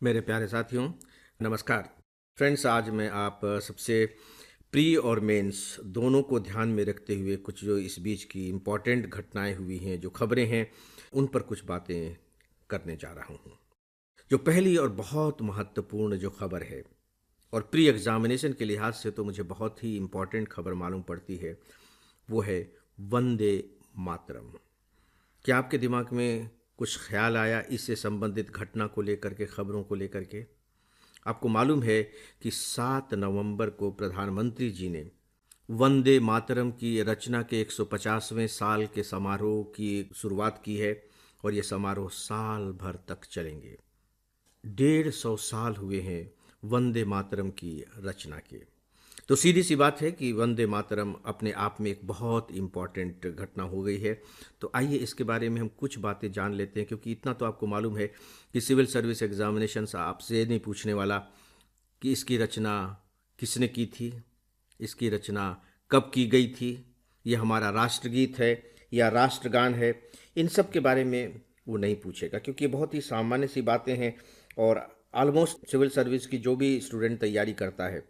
मेरे प्यारे साथियों, नमस्कार। फ्रेंड्स, आज मैं आप सबसे प्री और मेंस दोनों को ध्यान में रखते हुए कुछ जो इस बीच की इम्पोर्टेंट घटनाएं हुई हैं, जो खबरें हैं, उन पर कुछ बातें करने जा रहा हूँ। जो पहली और बहुत महत्वपूर्ण जो खबर है और प्री एग्जामिनेशन के लिहाज से तो मुझे बहुत ही इम्पोर्टेंट खबर मालूम पड़ती है, वो है वंदे मातरम। क्या आपके दिमाग में कुछ ख्याल आया इससे संबंधित घटना को लेकर के, खबरों को लेकर के? आपको मालूम है कि 7 नवंबर को प्रधानमंत्री जी ने वंदे मातरम की रचना के 150वें साल के समारोह की शुरुआत की है और ये समारोह साल भर तक चलेंगे। 150 साल हुए हैं वंदे मातरम की रचना के। तो सीधी सी बात है कि वंदे मातरम अपने आप में एक बहुत इम्पॉर्टेंट घटना हो गई है। तो आइए इसके बारे में हम कुछ बातें जान लेते हैं, क्योंकि इतना तो आपको मालूम है कि सिविल सर्विस एग्जामिनेशंस आपसे नहीं पूछने वाला कि इसकी रचना किसने की थी, इसकी रचना कब की गई थी, ये हमारा राष्ट्रगीत है या राष्ट्रगान है। इन सब के बारे में वो नहीं पूछेगा, क्योंकि ये बहुत ही सामान्य सी बातें हैं और ऑलमोस्ट सिविल सर्विस की जो भी स्टूडेंट तैयारी करता है,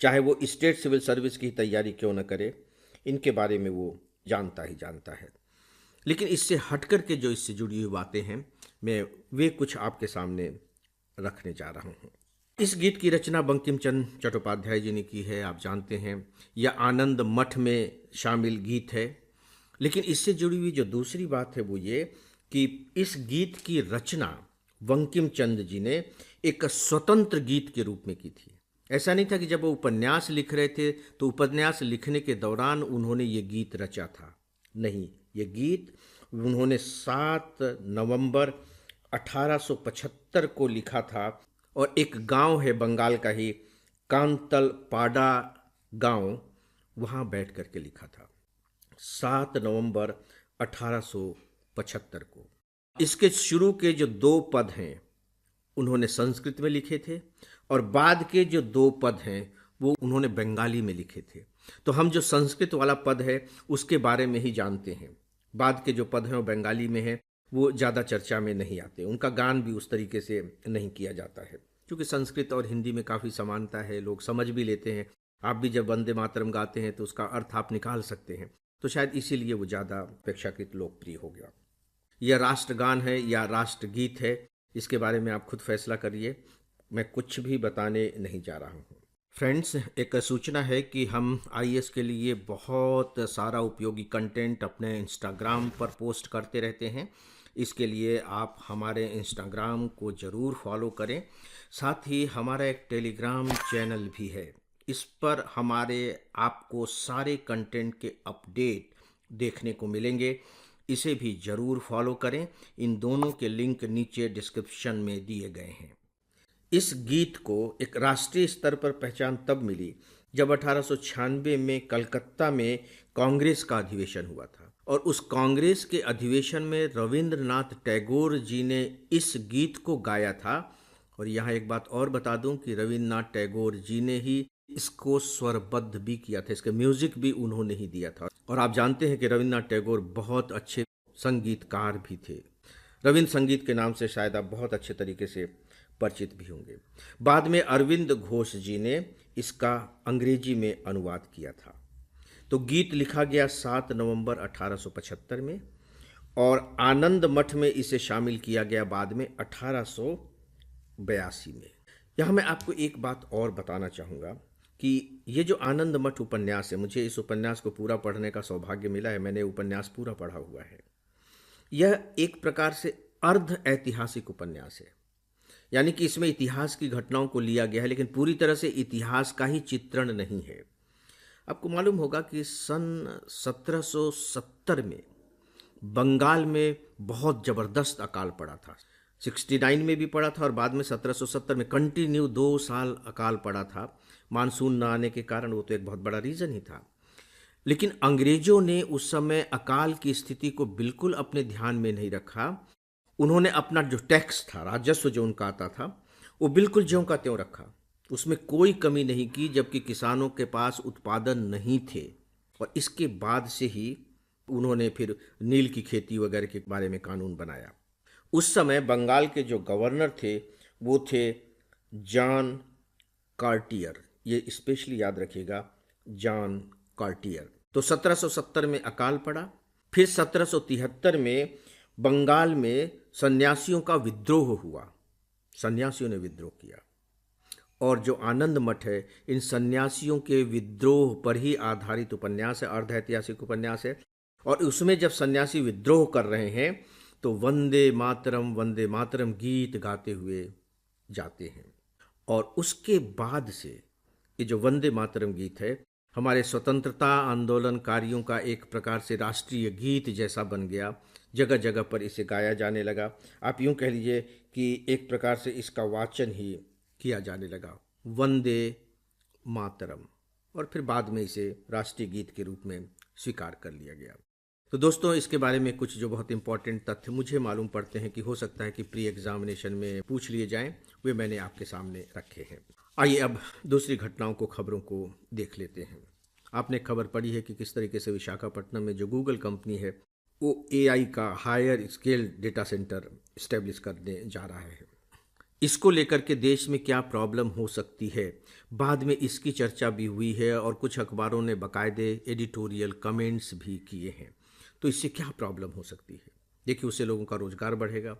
चाहे वो स्टेट सिविल सर्विस की तैयारी क्यों न करे, इनके बारे में वो जानता ही जानता है। लेकिन इससे हटकर के जो इससे जुड़ी हुई बातें हैं, मैं वे कुछ आपके सामने रखने जा रहा हूँ। इस गीत की रचना बंकिम चंद्र चट्टोपाध्याय जी ने की है, आप जानते हैं। यह आनंद मठ में शामिल गीत है। लेकिन इससे जुड़ी हुई जो दूसरी बात है वो ये कि इस गीत की रचना बंकिम चंद्र जी ने एक स्वतंत्र गीत के रूप में की थी। ऐसा नहीं था कि जब वो उपन्यास लिख रहे थे तो उपन्यास लिखने के दौरान उन्होंने ये गीत रचा था। नहीं, ये गीत उन्होंने 7 नवंबर 1875 को लिखा था और एक गांव है बंगाल का ही, कांतलपाड़ा गांव, वहां बैठ करके लिखा था 7 नवंबर 1875 को। इसके शुरू के जो 2 पद हैं उन्होंने संस्कृत में लिखे थे और बाद के जो 2 पद हैं वो उन्होंने बंगाली में लिखे थे। तो हम जो संस्कृत वाला पद है उसके बारे में ही जानते हैं। बाद के जो पद हैं वो बंगाली में हैं, वो ज़्यादा चर्चा में नहीं आते, उनका गान भी उस तरीके से नहीं किया जाता है, क्योंकि संस्कृत और हिंदी में काफ़ी समानता है, लोग समझ भी लेते हैं। आप भी जब वंदे मातरम गाते हैं तो उसका अर्थ आप निकाल सकते हैं, तो शायद इसीलिए वो ज़्यादा अपेक्षाकृत लोकप्रिय हो गया। यह राष्ट्रगान है या राष्ट्रगीत है, इसके बारे में आप खुद फैसला करिए, मैं कुछ भी बताने नहीं जा रहा हूँ। फ्रेंड्स, एक सूचना है कि हम आईएएस के लिए बहुत सारा उपयोगी कंटेंट अपने इंस्टाग्राम पर पोस्ट करते रहते हैं। इसके लिए आप हमारे इंस्टाग्राम को ज़रूर फॉलो करें। साथ ही हमारा एक टेलीग्राम चैनल भी है, इस पर हमारे आपको सारे कंटेंट के अपडेट देखने को मिलेंगे। इसे भी ज़रूर फॉलो करें। इन दोनों के लिंक नीचे डिस्क्रिप्शन में दिए गए हैं। इस गीत को एक राष्ट्रीय स्तर पर पहचान तब मिली जब 1896 में कलकत्ता में कांग्रेस का अधिवेशन हुआ था और उस कांग्रेस के अधिवेशन में रविंद्रनाथ टैगोर जी ने इस गीत को गाया था। और यहाँ एक बात और बता दूं कि रविंद्रनाथ टैगोर जी ने ही इसको स्वरबद्ध भी किया था, इसके म्यूजिक भी उन्होंने ही दिया था। और आप जानते हैं कि रविंद्रनाथ टैगोर बहुत अच्छे संगीतकार भी थे। रविंद्र संगीत के नाम से शायद आप बहुत अच्छे तरीके से परिचित भी होंगे। बाद में अरविंद घोष जी ने इसका अंग्रेजी में अनुवाद किया था। तो गीत लिखा गया 7 नवंबर 1875 में और आनंद मठ में इसे शामिल किया गया बाद में 1882 में। यहाँ मैं आपको एक बात और बताना चाहूँगा कि ये जो आनंद मठ उपन्यास है, मुझे इस उपन्यास को पूरा पढ़ने का सौभाग्य मिला है, मैंने उपन्यास पूरा पढ़ा हुआ है। यह एक प्रकार से अर्ध ऐतिहासिक उपन्यास है, यानी कि इसमें इतिहास की घटनाओं को लिया गया है, लेकिन पूरी तरह से इतिहास का ही चित्रण नहीं है। आपको मालूम होगा कि सन 1770 में बंगाल में बहुत ज़बरदस्त अकाल पड़ा था। 69 में भी पड़ा था और बाद में 1770 में कंटिन्यू 2 साल अकाल पड़ा था। मानसून न आने के कारण वो तो एक बहुत बड़ा रीज़न ही था। लेकिन अंग्रेजों ने उस समय अकाल की स्थिति को बिल्कुल अपने ध्यान में नहीं रखा। उन्होंने अपना जो टैक्स था, राजस्व जो उनका आता था, वो बिल्कुल ज्यों का त्यों रखा, उसमें कोई कमी नहीं की, जबकि किसानों के पास उत्पादन नहीं थे। और इसके बाद से ही उन्होंने फिर नील की खेती वगैरह के बारे में कानून बनाया। उस समय बंगाल के जो गवर्नर थे वो थे जॉन कार्टियर। ये स्पेशली याद रखिएगा, जॉन कार्टियर। तो 1770 में अकाल पड़ा। फिर 1773 में बंगाल में सन्यासियों का विद्रोह हुआ, सन्यासियों ने विद्रोह किया। और जो आनंद मठ है, इन सन्यासियों के विद्रोह पर ही आधारित उपन्यास है, अर्ध ऐतिहासिक उपन्यास है। और उसमें जब सन्यासी विद्रोह कर रहे हैं तो वंदे मातरम गीत गाते हुए जाते हैं। और उसके बाद से ये जो वंदे मातरम गीत है हमारे स्वतंत्रता आंदोलनकारियों का एक प्रकार से राष्ट्रीय गीत जैसा बन गया, जगह जगह पर इसे गाया जाने लगा। आप यूं कह लीजिए कि एक प्रकार से इसका वाचन ही किया जाने लगा, वंदे मातरम। और फिर बाद में इसे राष्ट्रीय गीत के रूप में स्वीकार कर लिया गया। तो दोस्तों, इसके बारे में कुछ जो बहुत इंपॉर्टेंट तथ्य मुझे मालूम पड़ते हैं कि हो सकता है कि प्री एग्जामिनेशन में पूछ लिए जाएं, वे मैंने आपके सामने रखे हैं। आइए अब दूसरी घटनाओं को, खबरों को देख लेते हैं। आपने खबर पढ़ी है कि किस तरीके से विशाखापट्टनम में जो गूगल कंपनी है वो AI का higher scale data center establish करने जा रहा है। इसको लेकर के देश में क्या प्रॉब्लम हो सकती है, बाद में इसकी चर्चा भी हुई है और कुछ अखबारों ने बाकायदे एडिटोरियल कमेंट्स भी किए हैं। तो इससे क्या प्रॉब्लम हो सकती है? देखिए, उससे लोगों का रोजगार बढ़ेगा,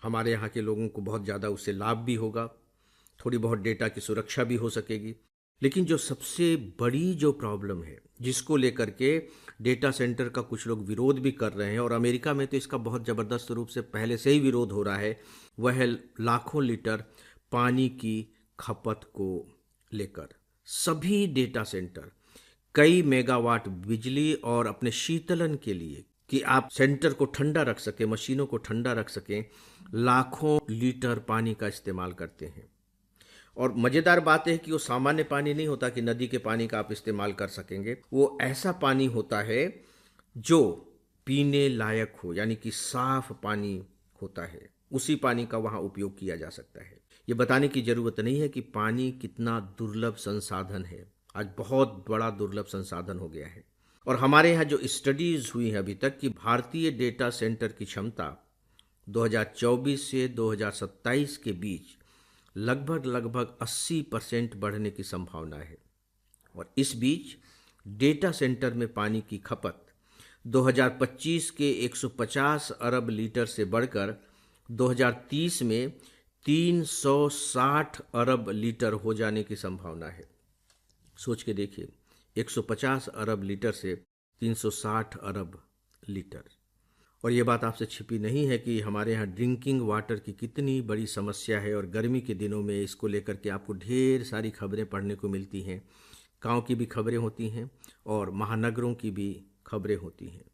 हमारे यहाँ के लोगों को बहुत ज़्यादा उससे लाभ भी होगा, थोड़ी बहुत डेटा की सुरक्षा भी हो सकेगी। लेकिन जो सबसे बड़ी जो प्रॉब्लम है, जिसको लेकर के डेटा सेंटर का कुछ लोग विरोध भी कर रहे हैं और अमेरिका में तो इसका बहुत ज़बरदस्त रूप से पहले से ही विरोध हो रहा है, वह है लाखों लीटर पानी की खपत को लेकर। सभी डेटा सेंटर कई मेगावाट बिजली और अपने शीतलन के लिए, कि आप सेंटर को ठंडा रख सकें, मशीनों को ठंडा रख सकें, लाखों लीटर पानी का इस्तेमाल करते हैं। और मज़ेदार बात है कि वो सामान्य पानी नहीं होता कि नदी के पानी का आप इस्तेमाल कर सकेंगे। वो ऐसा पानी होता है जो पीने लायक हो, यानी कि साफ पानी होता है। उसी पानी का वहाँ उपयोग किया जा सकता है। ये बताने की ज़रूरत नहीं है कि पानी कितना दुर्लभ संसाधन है, आज बहुत बड़ा दुर्लभ संसाधन हो गया है। और हमारे यहाँ जो स्टडीज़ हुई हैं अभी तक कि भारतीय डेटा सेंटर की क्षमता 2024 से 2027 के बीच लगभग 80% बढ़ने की संभावना है। और इस बीच डेटा सेंटर में पानी की खपत 2025 के 150 अरब लीटर से बढ़कर 2030 में 360 अरब लीटर हो जाने की संभावना है। सोच के देखिए, 150 अरब लीटर से 360 अरब लीटर। और ये बात आपसे छिपी नहीं है कि हमारे यहाँ ड्रिंकिंग वाटर की कितनी बड़ी समस्या है। और गर्मी के दिनों में इसको लेकर के आपको ढेर सारी खबरें पढ़ने को मिलती हैं। गांव की भी खबरें होती हैं और महानगरों की भी खबरें होती हैं।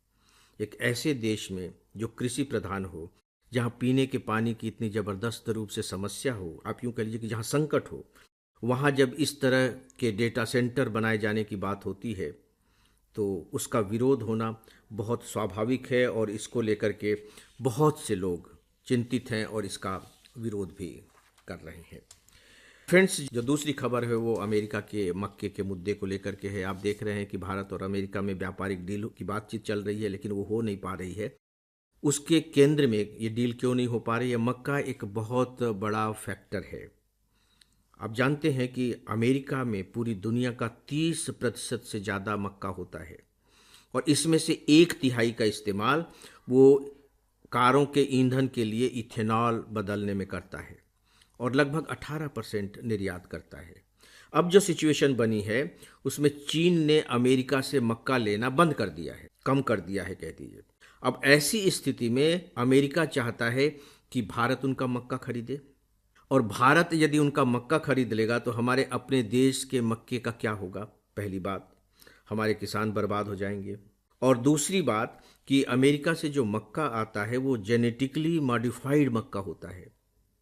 एक ऐसे देश में जो कृषि प्रधान हो, जहाँ पीने के पानी की इतनी ज़बरदस्त रूप से समस्या हो, आप यूँ कह लीजिए कि जहाँ संकट हो, वहाँ जब इस तरह के डेटा सेंटर बनाए जाने की बात होती है तो उसका विरोध होना बहुत स्वाभाविक है। और इसको लेकर के बहुत से लोग चिंतित हैं और इसका विरोध भी कर रहे हैं। फ्रेंड्स, जो दूसरी खबर है वो अमेरिका के मक्के के मुद्दे को लेकर के है। आप देख रहे हैं कि भारत और अमेरिका में व्यापारिक डील की बातचीत चल रही है, लेकिन वो हो नहीं पा रही है। उसके केंद्र में ये डील क्यों नहीं हो पा रही है? मक्का एक बहुत बड़ा फैक्टर है। आप जानते हैं कि अमेरिका में पूरी दुनिया का 30% से ज़्यादा मक्का होता है और इसमें से 1/3 का इस्तेमाल वो कारों के ईंधन के लिए इथेनॉल बदलने में करता है और लगभग 18% निर्यात करता है। अब जो सिचुएशन बनी है उसमें चीन ने अमेरिका से मक्का लेना बंद कर दिया है, कम कर दिया है कह दीजिए। अब ऐसी स्थिति में अमेरिका चाहता है कि भारत उनका मक्का खरीदे, और भारत यदि उनका मक्का खरीद लेगा तो हमारे अपने देश के मक्के का क्या होगा? पहली बात, हमारे किसान बर्बाद हो जाएंगे। और दूसरी बात कि अमेरिका से जो मक्का आता है वो जेनेटिकली मॉडिफाइड मक्का होता है,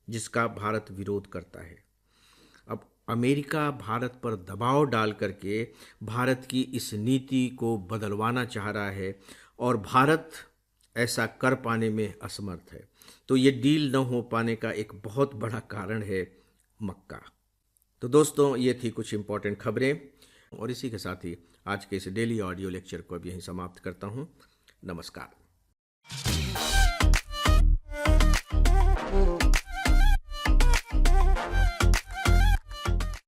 जिसका भारत विरोध करता है। अब अमेरिका भारत पर दबाव डाल करके भारत की इस नीति को बदलवाना चाह रहा है और भारत ऐसा कर पाने में असमर्थ है। तो ये डील न हो पाने का एक बहुत बड़ा कारण है मक्का। तो दोस्तों, ये थी कुछ इम्पोर्टेंट खबरें और इसी के साथ ही आज के इस डेली ऑडियो लेक्चर को अब यहीं समाप्त करता हूँ। नमस्कार।